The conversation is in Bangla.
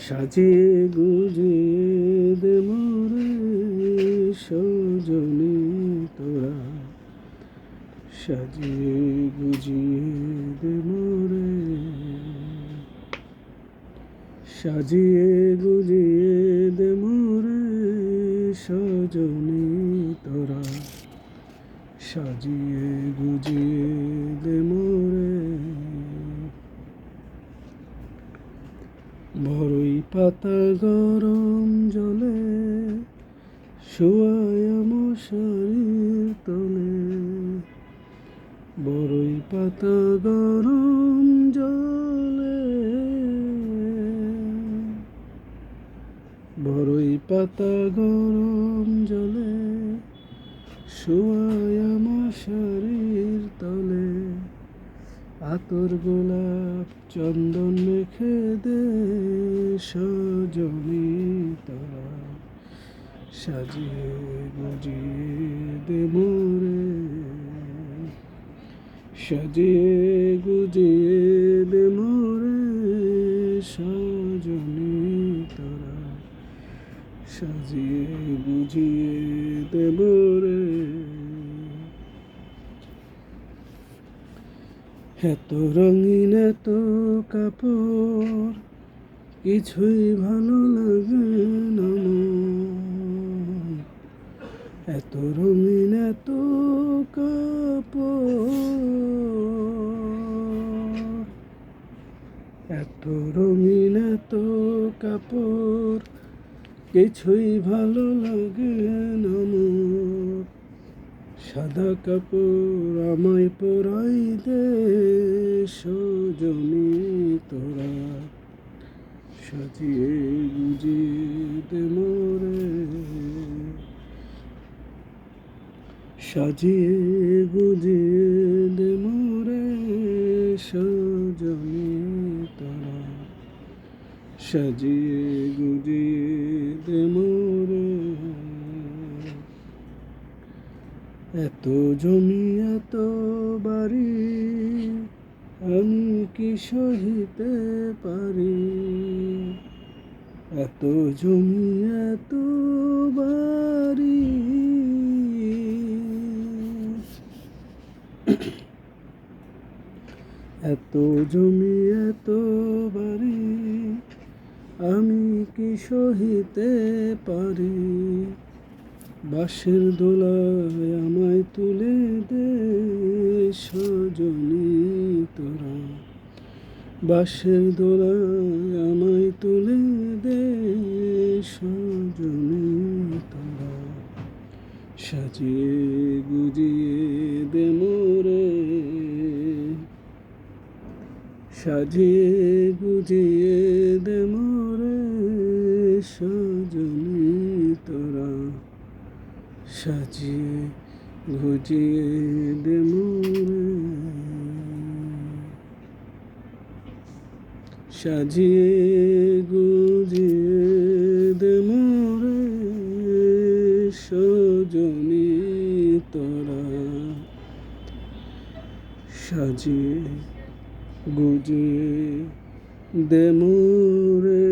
সাজিয়ে গুজিয়ে দে মোরে সজনী তোরা, সাজিয়ে গুজিয়ে দে মোরে, সাজিয়ে গুজিয়ে দে মোরে সজনী তোরা, সাজিয়ে গুজিয়ে দে মোরে। বড়ই পাতা গরম জলে শোয়ায় মশারির তলে, বড়ই পাতা গরম জলে, বড়ই পাতা গরম জলে শোয়ায় মশারির তলে, আতর গোলাপ চন্দন মেখে দে সজনী তোরা, সাজিয়ে গুজিয়ে দে মোরে, সাজিয়ে গুজিয়ে দে মোরে সজনী তোরা, সাজিয়ে গুজিয়ে দে মোরে। এত রঙিন এত কাপড় কিছুই ভালো লাগে না মোর, এত রঙিন এত কাপড়, এত রঙিন এত কাপড় কিছুই ভালো লাগে না মোর, সাদা কাপড় আমায় পরাই দে সজনী তোরা, সাজিয়ে গুজিয়ে দে মোরে, সাজিয়ে গুজিয়ে দে মোরে সজনী তোরা, সাজিয়ে গুজিয়ে দে মোরে। এত জমি এত বাড়ি আমি কি সহিতে পারি, এত জমি এত বাড়ি, এত জমি এত বাড়ি আমি কি সহিতে পারি, বাঁশের দোলায় আমায় তুলে দে সজনী তোরা, বাঁশের দোলায় আমায় তুলে দে সজনী তোরা, সাজিয়ে গুজিয়ে দে মোরে, সাজিয়ে গুজিয়ে দে মোরে সজনী তোরা, সাজিয়ে গুজিয়ে দে মোরে, সাজিয়ে গুজিয়ে দে মোরে সজনী তোরা, সাজিয়ে গুজিয়ে দে মোরে।